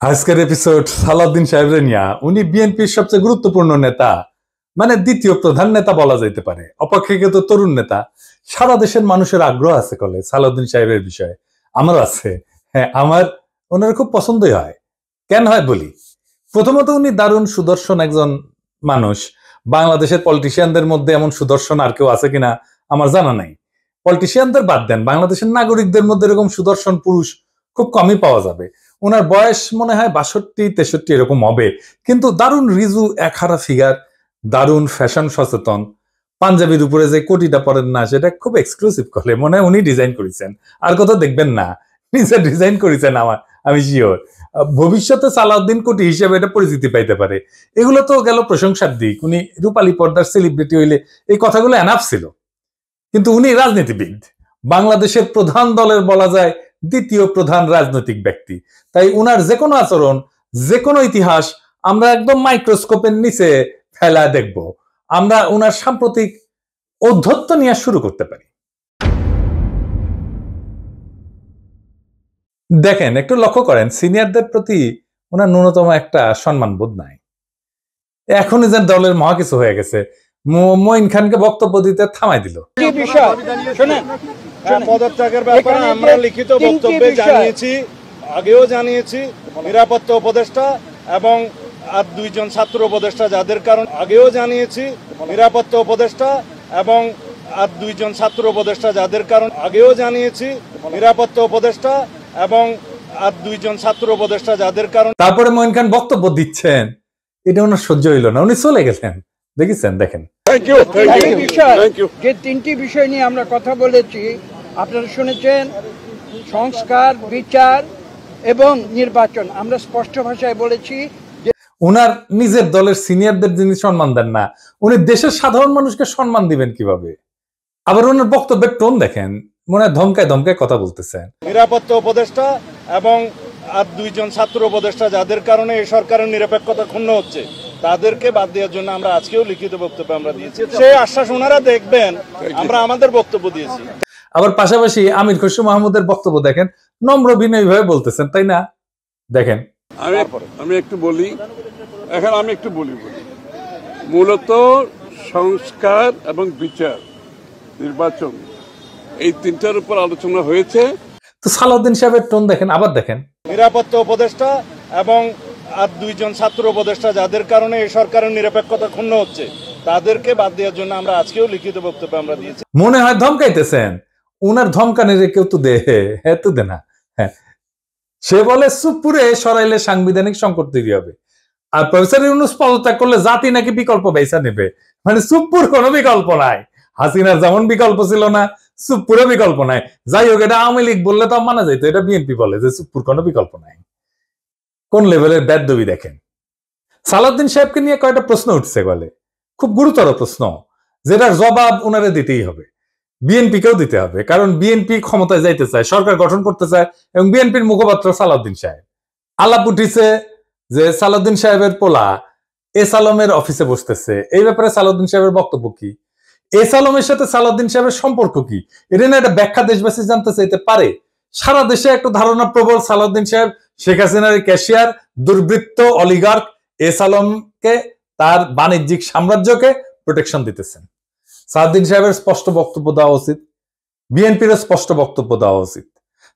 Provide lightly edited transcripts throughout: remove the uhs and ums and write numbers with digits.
আজকের এপিসোড সালাউদ্দিন সাহেবের নিয়া। উনি বিএনপির সবচেয়ে গুরুত্বপূর্ণ নেতা, মানে দ্বিতীয় প্রধান নেতা বলা যেতে পারে, অপেক্ষাকৃত তরুণ নেতা। সারা দেশের মানুষের আগ্রহ আছে কলে সালাউদ্দিন সাহেবের বিষয়ে। আমার আছে, হ্যাঁ, আমার ওনার খুব পছন্দই হয়। কেন হয় বলি। প্রথমত, উনি দারুণ সুদর্শন একজন মানুষ। বাংলাদেশের পলিটিশিয়ানদের মধ্যে এমন সুদর্শন আর কেউ আছে কিনা আমার জানা নাই। পলিটিশিয়ানদের বাদ দেন, বাংলাদেশের নাগরিকদের মধ্যে এরকম সুদর্শন পুরুষ খুব কমই পাওয়া যাবে। ওনার বয়স মনে হয় 62-63 এরকম হবে, কিন্তু দারুণ রিজু একহারা ফিগার, দারুণ ফ্যাশন সচেতন। পাঞ্জাবির উপরে যে কোটিটা পরেন না, সেটা খুব এক্সক্লুসিভ করে মনে হয় উনি ডিজাইন করেছেন, আর কোথাও দেখবেন না। নিজে ডিজাইন করেছেন, আমি শিওর ভবিষ্যতে সালাউদ্দিন কোটি হিসেবে এটা পরিচিতি পাইতে পারে। এগুলো তো গেল প্রশংসার দিক। উনি রূপালী পর্দার সেলিব্রিটি হইলে এই কথাগুলো এনাফ ছিল, কিন্তু উনি রাজনীতিবিদ, বাংলাদেশের প্রধান দলের বলা যায় দ্বিতীয় প্রধান রাজনৈতিক ব্যক্তি। তাই উনার যে কোনো আচরণ, যে কোনো ইতিহাস আমরা একদম মাইক্রোস্কোপের নিচে ফেলা দেখব। আমরা উনার সাম্প্রতিক ঔদ্ধত্য নিয়ে শুরু করতে পারি। দেখেন, একটু লক্ষ্য করেন, সিনিয়রদের প্রতি ওনার ন্যূনতম একটা সম্মানবোধ নাই। এখনই যেন দলের মহা কিছু হয়ে গেছে, মঈন খানকে বক্তব্য দিতে থামাই দিল। পদত্যাগের ব্যাপারে আমরা লিখিত বক্তব্যে জানিয়েছি, আগেও জানিয়েছি। নিরাপত্তা উপদেষ্টা এবং আর দুইজন ছাত্র উপদেষ্টা যাদের কারণ আগেও জানিয়েছি। নিরাপত্তা উপদেষ্টা এবং আর দুইজন ছাত্র উপদেষ্টা যাদের কারণ আগেও জানিয়েছি। নিরাপত্তা উপদেষ্টা এবং আর দুইজন ছাত্র উপদেষ্টা যাদের কারণ। তারপরে মঈন খান বক্তব্য দিচ্ছেন, এটা ওনার সহ্য হইল না, উনি চলে গেছেন। দেখেছেন, দেখেন। যে তিনটি বিষয় নিয়ে আমরা কথা বলেছি আপনারা শুনেছেন, সংস্কার, বিচার এবং নির্বাচন। আমরা স্পষ্ট ভাষায় বলেছি যে উনার নিজের দলের সিনিয়রদের যিনি সম্মান দেন না, উনি দেশের সাধারণ মানুষকে সম্মান দিবেন কিভাবে? আবার ওনার বক্তব্যের টোন দেখেন, মনে হয় ধমকায় ধমকায় কথা বলতেছেন। নিরাপত্তা উপদেষ্টা এবং আর দুইজন ছাত্র উপদেষ্টা যাদের কারণে এই সরকারের নিরপেক্ষতা ক্ষুণ্ণ হচ্ছে, তাদেরকে বাদ দেওয়ার জন্য আমরা আজকেও লিখিত বক্তব্য আমরা দিয়েছি। সেই আশ্বাস ওনারা দেখবেন, আমরা আমাদের বক্তব্য দিয়েছি। আবার পাশাপাশি আমির খসরু মাহমুদের বক্তব্য দেখেন, নম্র বিনয়ী ভাবে বলতেছেন, তাই না? দেখেন, আমি একটু বলি, মূলত সংস্কার এবং বিচার, নির্বাচন, এই তিনটার উপর আলোচনা হয়েছে। তো সালাউদ্দিন সাহেবের টোন দেখেন, আবার দেখেন। নিরাপত্তা উপদেষ্টা এবং আর দুইজন ছাত্র উপদেষ্টা যাদের কারণে এই সরকারের নিরপেক্ষতা ক্ষুণ্ণ হচ্ছে, তাদেরকে বাদ দেওয়ার জন্য আমরা আজকেও লিখিত বক্তব্য আমরা দিয়েছি। মনে হয় ধমকাইতেছেন। উনার ধমকানের কেউ তো দে, হ্যাঁ তো দে না। হ্যাঁ, সে বলে সুপুরে সরাইলে সাংবিধানিক সংকট তৈরি হবে, আর প্রফেসর ইউনূস পদত্যাগ করলে জাতি নাকি বিকল্প বেছে নেবে। মানে সুপুর কোনো বিকল্প নাই। হাসিনার যেমন বিকল্প ছিল না, সুপুরে বিকল্প নাই। যাই হোক, এটা আওয়ামী লীগ বললে তো মানা যাইতো, এটা বিএনপি বলে যে সুপুর কোনো বিকল্প নাই। কোন লেভেলের বেদবি দেখেন। সালাউদ্দিন সাহেবকে নিয়ে কয়েকটা প্রশ্ন উঠছে বলে, খুব গুরুতর প্রশ্ন, যেটার জবাব ওনারে দিতেই হবে, বিএনপিকেও দিতে হবে। কারণ বিএনপি ক্ষমতায় যাইতে চায়, সরকার গঠন করতে চায়, এবং বিএনপির মুখপাত্র সালাউদ্দিন সাহেব। আলাপ উঠিছে যে সালাউদ্দিন সাহেবের পোলা এস আলমের অফিসে বসতেছে। এই ব্যাপারে সালাউদ্দিন সাহেবের বক্তব্য কি? এস আলমের সাথে সালাউদ্দিন সাহেবের সম্পর্ক কি? এটা না একটা ব্যাখ্যা দেশবাসী জানতে চাইতে পারে। সারা দেশে একটা ধারণা প্রবল, সালাউদ্দিন সাহেব শেখ হাসিনার ক্যাশিয়ার, দুর্বৃত্ত, অলিগার্ক এস আলমকে, তার বাণিজ্যিক সাম্রাজ্যকে প্রোটেকশন দিতেছেন। সালাউদ্দিন সাহেবের স্পষ্ট বক্তব্য দেওয়া উচিত, বিএনপির স্পষ্ট বক্তব্য দেওয়া উচিত।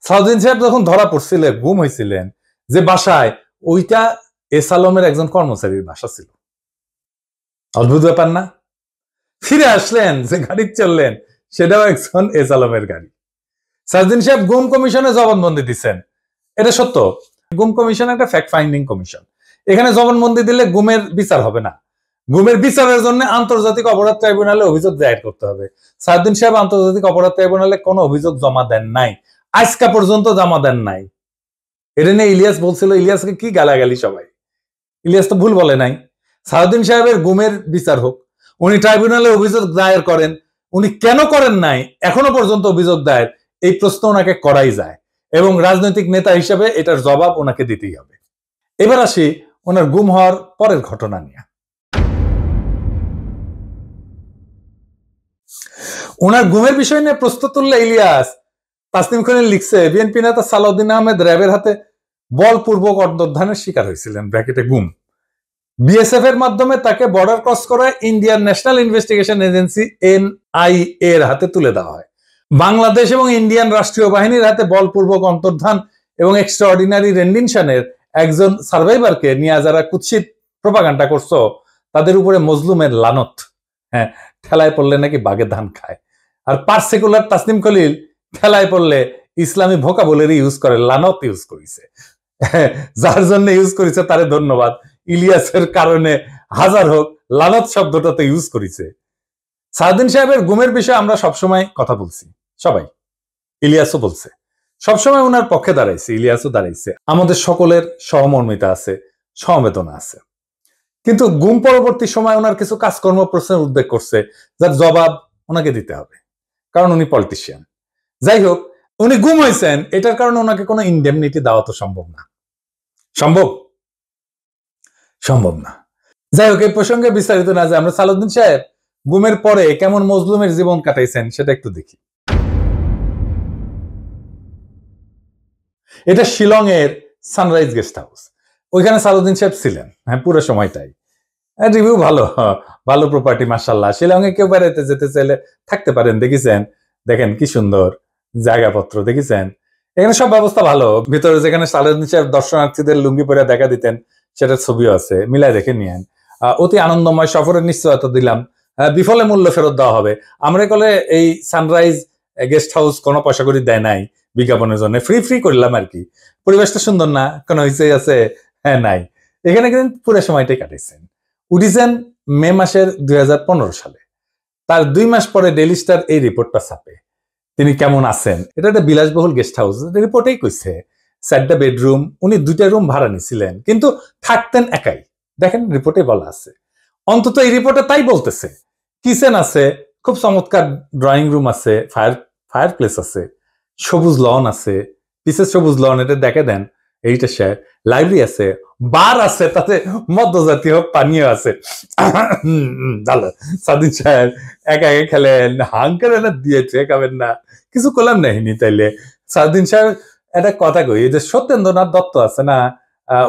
সালাউদ্দিন সাহেব যখন ধরা পড়ছিলেন, গুম হয়েছিলেন যে বাসায়, ওইটা এস আলমের একজন কর্মচারীর বাসা ছিল। অদ্ভুত ব্যাপার না? ফিরে আসলেন, যে গাড়ি চললেন সেটাও একজন এস আলমের গাড়ি। সালাউদ্দিন সাহেব গুম কমিশনে জবানবন্দি দিচ্ছেন, এটা সত্য। গুম কমিশন একটা ফ্যাক্ট ফাইন্ডিং কমিশন। এখানে জবানবন্দি দিলে গুমের বিচার হবে না। গুমের বিচারের জন্য আন্তর্জাতিক অপরাধ ট্রাইব্যুনালে অভিযোগ দায়ের করতে হবে। সালাউদ্দিন সাহেব আন্তর্জাতিক অপরাধ ট্রাইব্যুনালে কোনো অভিযোগ জমা দেন নাই, আজকা পর্যন্ত জমা দেন নাই। এটা নিয়ে ইলিয়াস বলছিল, ইলিয়াসকে কি গালাগালি সবাই। ইলিয়াস তো ভুল বলে নাই। সালাউদ্দিন সাহেবের গুমের বিচার হোক, উনি ট্রাইব্যুনালে অভিযোগ দায়ের করেন। উনি কেন করেন নাই এখনো পর্যন্ত অভিযোগ দায়ের, এই প্রশ্ন ওনাকে করাই যায়, এবং রাজনৈতিক নেতা হিসেবে এটার জবাব ওনাকে দিতেই হবে। এবার আসি ওনার গুম হওয়ার পরের ঘটনা নিয়ে। ওনার গুমের বিষয় নিয়ে প্রশ্ন তুললে ইলিয়াস, তাসনিম খলিল লিখছে, বিএনপি নেতা সালাউদ্দিন আহমেদ র্যাবের হাতে বলপূর্বক অন্তর্ধানের শিকার হয়েছিলেন, ব্র্যাকেটে গুম। বিএসএফ এর মাধ্যমে তাকে বর্ডার ক্রস করায় Indian national investigation agency NIA এর হাতে তুলে দেওয়া হয়। বাংলাদেশ এবং ইন্ডিয়ান রাষ্ট্রীয় বাহিনীর হাতে বলপূর্বক অন্তর্ধান এবং এক্সট্রাঅর্ডিনারি রেন্ডিশনের একজন সার্ভাইভারকে নিয়ে যারা কুৎসিত প্রপাগান্ডা করছো, তাদের উপরে মজলুমের লানত। হ্যাঁ, ঠেলায় পড়লে নাকি বাঘে ধান খায়। আর পার্সিকুলার তাসনিম খলিল ঠেলায় পড়লে ইসলামী ভোকাবুলারি ইউজ করে, লানত ইউজ করেছে। যার জন্য ইউজ করেছে তারে ধন্যবাদ। ইলিয়াসের কারণে হাজার হোক, লানত শব্দটাতে ইউজ করেছে। সাউদ্দিন সাহেবের গুমের বিষয়ে আমরা সবসময় কথা বলছি, সবাই, ইলিয়াসও বলছে, সবসময় ওনার পক্ষে দাঁড়াইছে, ইলিয়াসও দাঁড়াইছে। আমাদের সকলের সহমর্মিতা আছে, সমবেদনা আছে। কিন্তু গুম পরবর্তী সময় ওনার কিছু কাজকর্ম প্রশ্নের উদ্বেগ করছে, যার জবাব ওনাকে দিতে হবে, কারণ উনি পলিটিশিয়ান। যাই হোক, উনি গুম হয়েছেন, এটার কারণে ওনাকে কোনো ইনডেমনিটি দেওয়া তো সম্ভব না। সম্ভব না। যাই হোক, এই প্রসঙ্গে বিস্তারিত না যে আমরা সালাউদ্দিন সাহেব গুমের পরে কেমন মজলুমের জীবন কাটাইছেন সেটা একটু দেখি। এটা শিলং এর সানরাইজ গেস্ট হাউস। ওইখানে সালাউদ্দিন সাহেব ছিলেন, হ্যাঁ, পুরো সময়টাই। রিভিউ ভালো, ভালো প্রপার্টি, মাশাআল্লাহ। শিলং এ কেউ বেড়াইতে যেতে চাইলে থাকতে পারেন, দেখেছেন, দেখেন কি সুন্দর জায়গাপত্র, দেখেছেন, এখানে সব ব্যবস্থা ভালো। ভিতরে যেখানে সালাউদ্দিন সাহেব দর্শনার্থীদের লুঙ্গি পরে দেখা দিতেন, সেটার ছবিও আছে, মিলাই দেখে নিয়েন। অতি আনন্দময় সফরের নিশ্চয়তা দিলাম, বিফলে মূল্য ফেরত দেওয়া হবে। আমরা কলে এই সানরাইজ গেস্ট হাউস কোনো পয়সা করে দেয় নাই বিজ্ঞাপনের জন্য, ফ্রি করলাম আর কি। পরিবেশটা সুন্দর না, কোনো হইচই আছে? হ্যাঁ, নাই। এখানে কিন্তু পুরো সময়টাই কাটাইছেন। উঠিছেন মে মাসের 2015 সালে। তার 2 মাস পরে ডেইলি স্টার এই রিপোর্টটা ছাপে, তিনি কেমন আছেন। এটা একটা বিলাসবহুল গেস্ট হাউস, রিপোর্টেই কইছে 4টা বেডরুম, উনি 2টা রুম ভাড়া নিছিলেন, কিন্তু থাকতেন একাই। দেখেন রিপোর্টে বলা আছে, অন্তত এই রিপোর্টে তাই বলতেছে। কিচেন আছে, খুব চমৎকার ড্রয়িং রুম আছে, ফায়ার প্লেস আছে, সবুজ লন আছে, পিসের সবুজ লন, এটা দেখে দেন, এইটা সে লাইব্রেরি আছে, বার আছে, তাতে মদ্যজাতীয় পানীয় আছে। সাদিন সাহেব একা একা খেলেন, হাঙ্কার দিয়েছে, খাবেন না, কিছু করলাম নাহিনি। তাইলে সাদিন সাহেব একটা কথা কই, যে সত্যেন্দ্রনাথ দত্ত আছে না,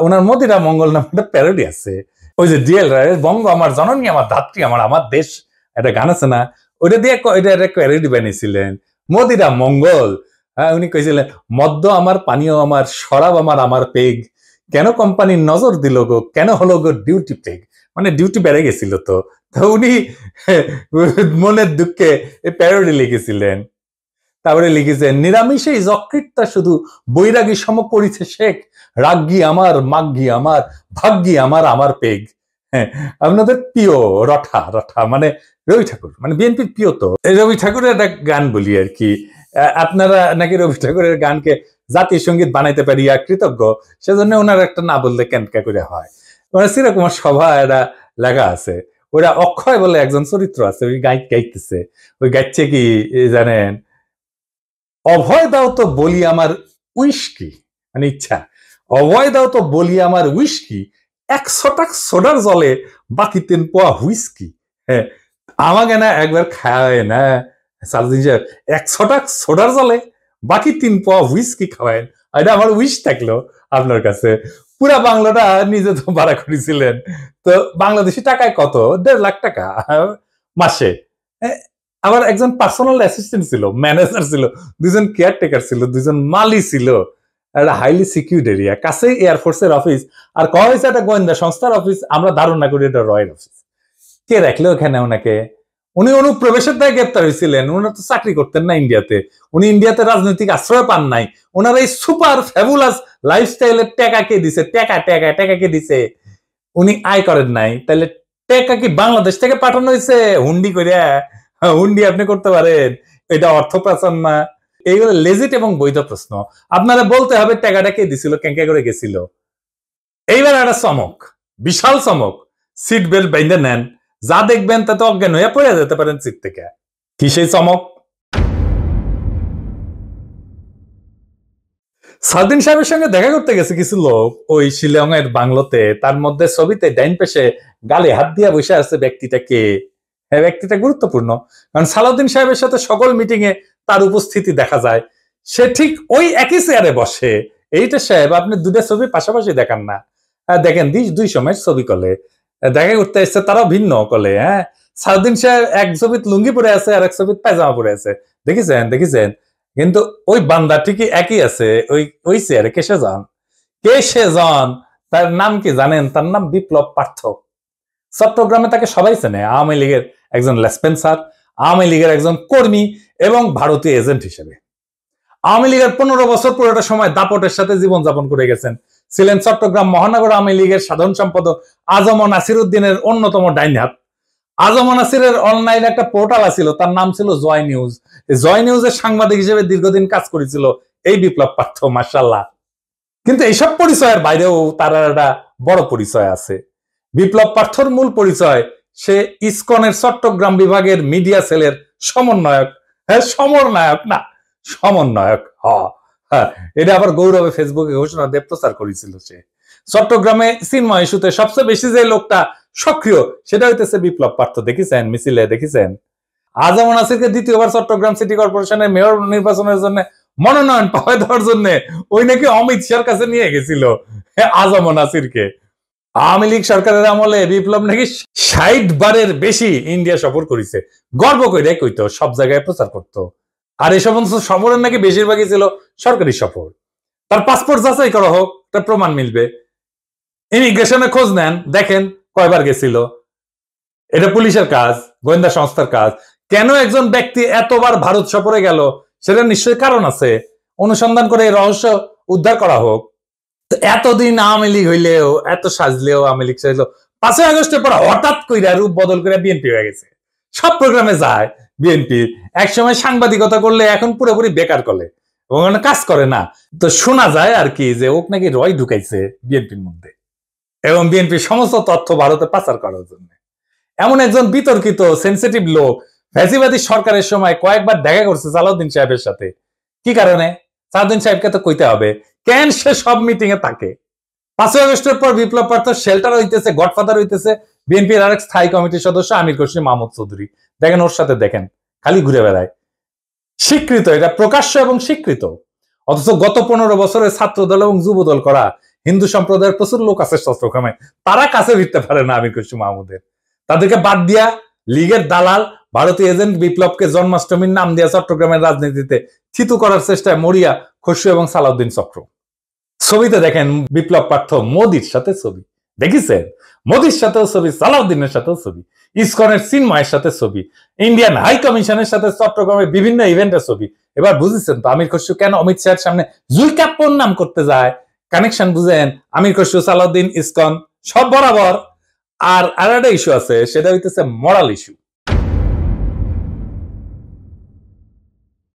ওনার মদিরা মঙ্গল নামে একটা প্যারোডি আছে। ওই যে ডিএল রায়ের বঙ্গ আমার জননী, আমার ধাত্রী, আমার দেশ, একটা গান আছে না, ওইটা দিয়ে এটা একটা প্যারোডি বানিয়েছিলেন, মদিরা মঙ্গল। উনি কইছিলেন, মদ্য আমার, পানীয় আমার, শরাব আমার পেগ, কেন কোম্পানির নজর দিল গো, কেন হলো গো ডিউটি পেগ, মানে ডিউটি বেড়ে গেছিল। তো উনি মনের দুঃখে এই প্যারোডি লিখেছিলেন। তারপরে লিখেছেন, নিরামিষেই যকৃতটা শুধু বৈরাগী সম করিছে শেখ, রাগ্গি আমার, মাগ্গি আমার, ভাগ্যি আমার পেগ। হ্যাঁ, আপনাদের প্রিয় রঠা মানে রবি ঠাকুর, মানে বিএনপির প্রিয়। তো রবি ঠাকুরের একটা গান বলি আর কি, আপনারা নাকি রবি ঠাকুরের গানকে জাতীয় সঙ্গীত বানাইতে পারিয়া কৃতজ্ঞ, সেজন্য ওনার একটা না বললে কেনকা করে হয়। মানে চিরকুমার সভা এটা লেখা আছে, ওরা অক্ষয় বলে একজন চরিত্র আছে, ওই গাইতেছে, ওই গাইছে কি জানেন, অভয় দাও তো বলি আমার উইস্কি, মানে ইচ্ছা, অভয় দাও তো বলি আমার উইস্কি, 100 টাকা সোডার জলে বাকি 3 পোয়া হুইস্কি। হ্যাঁ, আমাকে না একবার খাওয়ায় না সালাউদ্দিন সাহেব, 100 টাকা সোডার জলে বাকি 3 পোয়া হুইস্কি খাওয়ায়। এটা আমার উইশ থাকলো আপনার কাছে। পুরা বাংলাটা নিজে তো ভাড়া করেছিলেন, তো বাংলাদেশি টাকায় কত, 1.5 লাখ টাকা মাসে। আমার একজন পার্সোনাল অ্যাসিস্ট্যান্ট ছিল, ম্যানেজার ছিল, 2জন কেয়ারটেকার ছিল, 2জন মালি ছিল, একটা হাইলি সিকিউরিড এরিয়া, কাছেই এয়ারফোর্সের অফিস, আর কয়া হয়েছে একটা গোয়েন্দা সংস্থার অফিস। আমরা ধারণা করি এটা রয়্যাল অফিস। কে রাখলো ওখানে ওনাকে? উনি অনুপ্রবেশের দায়ে গ্রেপ্তার হয়েছিলেন। উনারা তো চাকরি করতেন না ইন্ডিয়াতে, উনি ইন্ডিয়াতে রাজনৈতিক আশ্রয় পান নাই। ওনার এই সুপার ফ্যাবুলাস লাইফস্টাইলের টাকা কে দিছে? টাকা কে দিছে? উনি আয় করেন নাই, তাহলে টাকা কি বাংলাদেশ থেকে পাঠানো হয়েছে হুন্ডি করিয়া? হুন্ডি আপনি করতে পারেন, এটা অর্থ পাচার না? এইগুলো লেজিট এবং বৈধ প্রশ্ন। আপনারা বলতে হবে টাকাটা কে দিছিল, কেঙ্কা করে গেছিল। এইবার একটা চমক, বিশাল চমক, সিট বেল্ট বাইন্ধে নেন, যা দেখবেন তাতে অজ্ঞান হয়ে পড়ে যেতে পারেন সিট থেকে। কি সেই চমক? সাউদ্দিন সাহেবের সঙ্গে দেখা করতে গেছে কিছু লোক ওই শিলং এর বাংলোতে। তার মধ্যে ছবিতে ডাইন পাশে গালে হাত দিয়া বসে আছে ব্যক্তিটা কে? হ্যাঁ, ব্যক্তিটা গুরুত্বপূর্ণ, কারণ সালাউদ্দিন সাহেবের সাথে সকল মিটিং এ তার উপস্থিতি দেখা যায়। সে ঠিক ওই একই চেয়ারে বসে এইটা সাহেব আপনি দুটা ছবি পাশাপাশি দেখান না। দেখেন দুই সময়ের ছবি কলে দেখা করতে এসছে, তারাও ভিন্ন কলে। হ্যাঁ, সাউদ্দিন সাহেব এক ছবিত লুঙ্গি পরে আছে আর এক ছবিত পায়জামা পরে আছে, দেখেছেন। কিন্তু ওই বান্দা ঠিকই একই আছে ওই চেয়ারে। কে সে জন, তার নাম কি জানেন? তার নাম বিপ্লব পার্থ। চট্টগ্রামে তাকে সবাই চেনে আওয়ামী লীগের একজন লেসপেন্সার, আওয়ামী লীগের একজন কর্মী এবং ভারতীয় এজেন্ট হিসেবে। আওয়ামী লীগের 15 বছর পুরোটা সময় দাপটের সাথে জীবনযাপন করে গেছেন। ছিলেন চট্টগ্রাম মহানগর আওয়ামী লীগের সাধারণ সম্পাদক আজম নাসির উদ্দিনের অন্যতম ডাইন হাত। আজম নাসিরের অনলাইনে একটা পোর্টাল ছিল, তার নাম ছিল জয় নিউজ। জয় নিউজের সাংবাদিক হিসেবে দীর্ঘদিন কাজ করেছিল এই বিপ্লব পার্থ, মাশাআল্লাহ। কিন্তু এইসব পরিচয়ের বাইরেও তার একটা বড় পরিচয় আছে। বিপ্লব পার্থর মূল পরিচয়, সে ইসকনের চট্টগ্রাম বিভাগের মিডিয়া সেলের সমন্বয়ক। হ্যাঁ, সমন্বয়ক। হ্যাঁ, এটা আবার গৌরবে ফেসবুকে ঘোষণা দিয়ে প্রচার করেছিল সে। চট্টগ্রামে চিন্ময় ইস্যুতে সবচেয়ে বেশি যে লোকটা সক্রিয় সেটা হইতেছে বিপ্লব পার্থ। দেখেছেন মিছিলে, দেখেছেন। আজম নাসিরকে দ্বিতীয়বার চট্টগ্রাম সিটি কর্পোরেশনের মেয়র নির্বাচনের জন্য মনোনয়ন পাওয়া দেওয়ার জন্য ওই নাকি অমিত শাহর কাছে নিয়ে গেছিল আজম নাসিরকে। আওয়ামী লীগ সরকারের আমলে বিপ্লব নাকি 60 বারের বেশি ইন্ডিয়া সফর করেছে। গর্ব করে কইতো, সব জায়গায় প্রচার করতো। আর এই সমস্ত সফরের নাকি বেশিরভাগই ছিল সরকারি সফর। তার পাসপোর্ট যাচাই করা হোক, তার প্রমাণ মিলবে। ইমিগ্রেশনে খোঁজ নেন, দেখেন কয়বার গেছিল। এটা পুলিশের কাজ, গোয়েন্দা সংস্থার কাজ। কেন একজন ব্যক্তি এতবার ভারত সফরে গেল সেটা নিশ্চয়ই কারণ আছে। অনুসন্ধান করে এই রহস্য উদ্ধার করা হোক। এতদিন আওয়ামী লীগ হইলেও, এত সাজলেও, আওয়ামী লীগ সাজলেও 5ই আগস্টের পর হঠাৎ কইরা রূপ বদল করে বিএনপি হয়ে গেছে। সব প্রোগ্রামে যায় বিএনপি। একসময় সাংবাদিকতা করলে এখন পুরোপুরি বেকার করে এবং কাজ করে না। তো শোনা যায় আর কি যে ওক নাকি রয় ঢুকাইছে বিএনপির মধ্যে এবং বিএনপির সমস্ত তথ্য ভারতে পাচার করার জন্য। এমন একজন বিতর্কিত সেন্সিটিভ লোক ফ্যাসিবাদী সরকারের সময় কয়েকবার দেখা করছে সালাউদ্দিন সাহেবের সাথে। কি কারণে? সালাউদ্দিন সাহেবকে তো কইতে হবে কেন সে সব মিটিং এ থাকে। 5ই আগস্টের পর বিপ্লব পার্থ শেল্টার হইতেছে, গডফাদার হইতেছে বিএনপির আরেক স্থায়ী কমিটির সদস্য আমির খসরু মাহমুদ চৌধুরী। দেখেন ওর সাথে, দেখেন খালি ঘুরে বেড়ায়। স্বীকৃত, এটা প্রকাশ্য এবং স্বীকৃত। অথচ গত 15 বছরে ছাত্র দল এবং যুব দল করা হিন্দু সম্প্রদায়ের প্রচুর লোক আছে চট্টগ্রামে, তারা কাছে ফিরতে পারে না আমির খসরু মাহমুদের। তাদেরকে বাদ দিয়া লীগের দালাল ভারতীয় এজেন্ট বিপ্লবকে জন্মাষ্টমীর নাম দিয়া চট্টগ্রামের রাজনীতিতে থিতু করার চেষ্টায় মরিয়া খসরু এবং সালাউদ্দিন চক্র। ছবিতে দেখেন বিপ্লব পার্থ মোদির সাথে ছবি, দেখেছেন? মোদির সাথেও ছবি, সালাউদ্দিনের সাথেও ছবি, ইসকনের চিন্ময়ের সাথে ছবি, ইন্ডিয়ান হাই কমিশনের সাথে চট্টগ্রামের বিভিন্ন ইভেন্টের ছবি। এবার বুঝেছেন তো আমির খসরু কেন অমিত শাহের সামনে জুলকাপ্পর নাম করতে যায়? কানেকশন বুঝেন? আমির খসরু, সালাউদ্দিন, ইসকন সব বরাবর। আর একটা ইস্যু আছে, সেটা হইতেছে মরাল ইস্যু।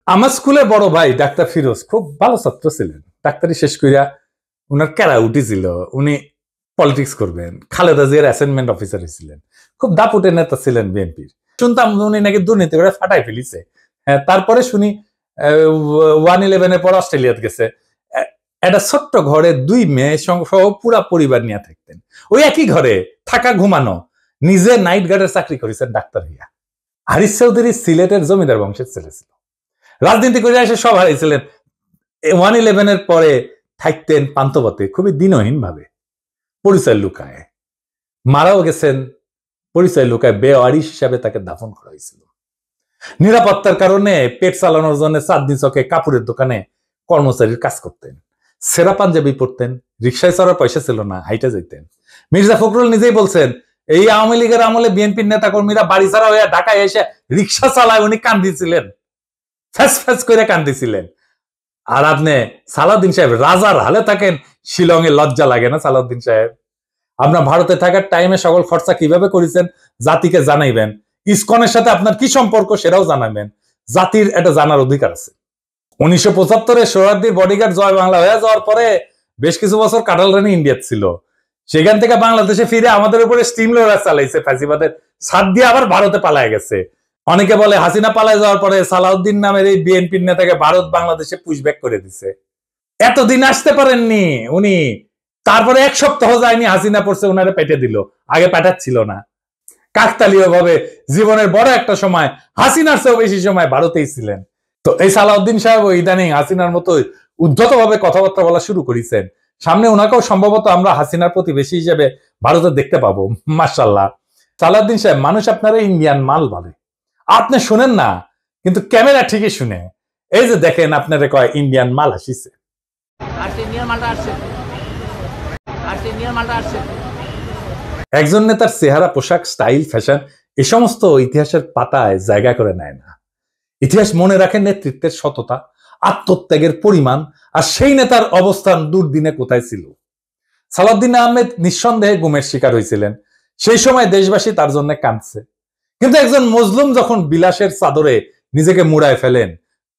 আমার স্কুলে বড় ভাই ডাক্তার ফিরোজ খুব ভালো ছাত্র ছিলেন। ডাক্তারি শেষ কইরা উনার ক্যারা উঠেছিল, উনি পলিটিক্স করবেন। খালেদা জিয়ার অ্যাসাইনমেন্ট অফিসার ছিলেন, খুব দাপুটে নেতা ছিলেন বিএনপির। শুনতাম উনি নাকি দুর্নীতি করে ফাটাই ফেলিছে। হ্যাঁ, তারপরে শুনি 1/11 পর অস্ট্রেলিয়াতে গেছে। একটা ছোট্ট ঘরে 2 মেয়ে সহ পুরা পরিবার নিয়ে থাকতেন। ওই একই ঘরে থাকা, ঘুমানো। নিজে নাইট গার্ডের চাকরি করেছেন ডাক্তার হইয়া। হারিস চৌধুরী সিলেটের জমিদার বংশের ছেলে ছিল। রাজনীতি করে এসে সব হারিয়েছিলেন। 1/11 পরে থাকতেন পান্থপথে, খুবই দিনহীন ভাবে, পরিচয় লুকায়। মারাও গেছেন পরিচয় লুকায়। বেওয়ারিশ হিসাবে তাকে দাফন করা হয়েছিল। নিরাপত্তার কারণে পেট চালানোর জন্য চাঁদনি চকে কাপড়ের দোকানে কর্মচারীর কাজ করতেন। সেরা পাঞ্জাবি পরতেন। রিক্সায় চড়ার পয়সা ছিল না, হাইটা যেতেন। মির্জা ফখরুল নিজেই বলছেন এই আওয়ামী লীগের আমলে বিএনপির নেতা কর্মীরা বাড়ি ছাড়া হয়ে ঢাকায় এসে রিক্সা চালায়, উনি কান্দিছিলেন, ফ্যাস ফ্যাস করে কান্দিছিলেন। আর আপনি সালাউদ্দিন সাহেব রাজার হালে থাকেন, শিলংয়ে লজ্জা লাগে না? সালাউদ্দিন সাহেব, আপনার ভারতে থাকার টাইমে সকল খরচা কিভাবে করেছেন জাতিকে জানাইবেন। ইসকনের সাথে আপনার কি সম্পর্ক সেটাও জানাবেন। জাতির এটা জানার অধিকার আছে। 1975-এ সোহরাওয়ার্দীর বডিগার্ড জয় বাংলা হয়ে যাওয়ার পরে বেশ কিছু বছর কাটাল রানী ইন্ডিয়া ছিল। সেখান থেকে বাংলাদেশে ফিরে আমাদের উপরে স্টিম লোডার চালাইছে ফ্যাসিবাদের ছাদ দিয়ে, আবার ভারতে পালায় গেছে। অনেকে বলে হাসিনা পালায় যাওয়ার পরে সালাউদ্দিন নামের এই বিএনপির নেতাকে ভারত বাংলাদেশে পুশব্যাক করে দিছে। এতদিন আসতে পারেননি উনি, তারপরে 1 সপ্তাহ যায়নি হাসিনা পড়ছে উনারে পেটে দিল, আগে পাঠাচ্ছিল না। কাকতালীয় ভাবে জীবনের বড় একটা সময় হাসিনার চেয়েও বেশি সময় ভারতেই ছিলেন। তো এই সালাউদ্দিন সাহেব ইদানিং হাসিনার মতো উদ্ধতভাবে কথাবার্তা বলা শুরু করেছেন। সামনে ওনাকেও সম্ভবত আমরা হাসিনার প্রতিবেশী হিসেবে ভারতে দেখতে পাবো। মাশাআল্লাহ। সালাউদ্দিন সাহেব, মানুষ আপনারা ইন্ডিয়ান মাল বলে, আপনি শুনেন না, কিন্তু ক্যামেরা ঠিকই শুনে। এই যে দেখেন, আপনারা কয় ইন্ডিয়ান মাল আসিছে। একজন নেতার চেহারা, পোশাক, স্টাইল, ফ্যাশন এ সমস্ত ইতিহাসের পাতায় জায়গা করে নেয় না। ইতিহাস মনে রাখে নেতৃত্বের সততা, আত্মত্যাগের পরিমাণ, আর সেই নেতার অবস্থান দুর্দিনে কোথায় ছিল। সালাউদ্দিন আহমেদ নিঃসন্দেহে গুমের শিকার হয়েছিলেন। সেই সময় দেশবাসী তার জন্য কাঁদছে। কিন্তু একজন মজলুম যখন বিলাসের চাদরে নিজেকে মুড়ায় ফেলেন,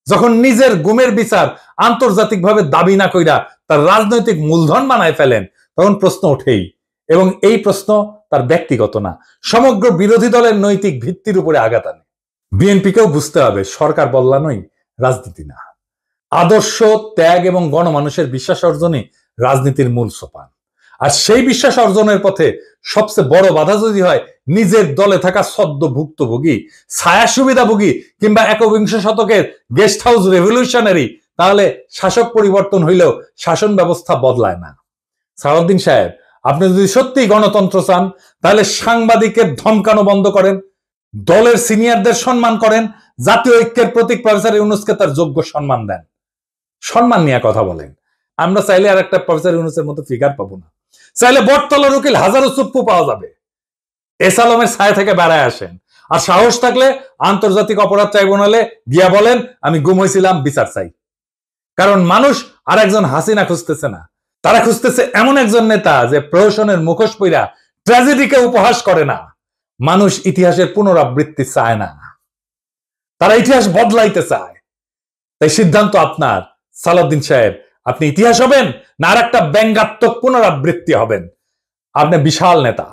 যখন নিজের গুমের বিচার আন্তর্জাতিকভাবে দাবি না কইরা তার রাজনৈতিক মূলধন বানায় ফেলেন, তখন প্রশ্ন ওঠেই। এবং এই প্রশ্ন তার ব্যক্তিগত না, সমগ্র বিরোধী দলের নৈতিক ভিত্তির উপরে আঘাত আনে। বিএনপিকেও বুঝতে হবে, সরকার বদলানোই রাজনীতি না। আদর্শ, ত্যাগ এবং গণমানুষের বিশ্বাস অর্জনই রাজনীতির মূল সোপান। আর সেই বিশ্বাস অর্জনের পথে সবচেয়ে বড় বাধা যদি হয় নিজের দলে থাকা সদ্য ভুক্তভোগী, ছায়া সুবিধাভোগী কিংবা একবিংশ শতকের গেস্ট হাউস রেভলিউশনারি, তাহলে শাসক পরিবর্তন হইলেও শাসন ব্যবস্থা বদলায় না। সালাউদ্দিন সাহেব, আপনি যদি সত্যি গণতন্ত্র চান, তাহলে সাংবাদিকের ধমকানো বন্ধ করেন, দলের সিনিয়রদের সম্মান করেন, জাতীয় ঐক্যের প্রতীক প্রফেসর ইউনূসকে তার যোগ্য সম্মান দেন, সম্মান নিয়ে কথা বলেন। আমরা চাইলে আর একটা প্রফেসর ইউনূসের মতো ফিগার পাবো না। চাইলে বটতলার উকিল হাজারো চুপ্পু পাওয়া যাবে। এস আলমের ছায়া থেকে বেড়ায় আসেন। আর সাহস থাকলে আন্তর্জাতিক অপরাধ ট্রাইব্যুনালে গিয়া বলেন, আমি গুম হয়েছিলাম, বিচার চাই। কারণ মানুষ আর একজন হাসিনা খুঁজতেছে না, তারা খুঁজতেছে এমন একজন নেতা যে প্রহসনের মুখোশ পইরা ট্র্যাজেডিকে উপহাস করে না। মানুষ ইতিহাসের পুনরাবৃত্তি চায় না, তারা ইতিহাস বদলাইতে চায়। তাই সিদ্ধান্ত আপনার সালাউদ্দিন সাহেব, আপনি ইতিহাস হবেন না আর একটা ব্যঙ্গাত্মক পুনরাবৃত্তি হবেন। আপনি বিশাল নেতা,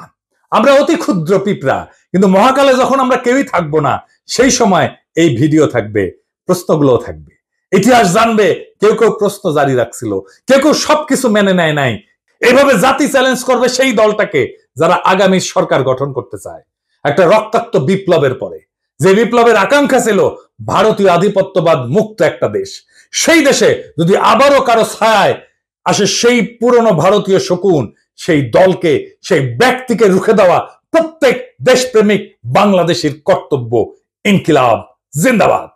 আমরা অতি ক্ষুদ্র পিঁপড়া, কিন্তু মহাকালে যখন আমরা কেউই থাকবো না, সেই সময় এই ভিডিও থাকবে, প্রশ্নগুলো থাকবে, ইতিহাস জানবে। কেউ কেউ প্রশ্ন জারি রাখছিল, কেউ কেউ সবকিছু মেনে নেয় নাই। এইভাবে জাতি চ্যালেঞ্জ করবে সেই দলটাকে যারা আগামী সরকার গঠন করতে চায় একটা রক্তাক্ত বিপ্লবের পরে, যে বিপ্লবের আকাঙ্ক্ষা ছিল ভারতীয় আধিপত্যবাদ মুক্ত একটা দেশ। সেই দেশে যদি আবারও কারো ছায়ায় আসে সেই পুরনো ভারতীয় শকুন, সেই দলকে, সেই ব্যক্তিকে রুখে দেওয়া প্রত্যেক দেশপ্রেমিক বাংলাদেশের কর্তব্য। ইনকিলাব জিন্দাবাদ।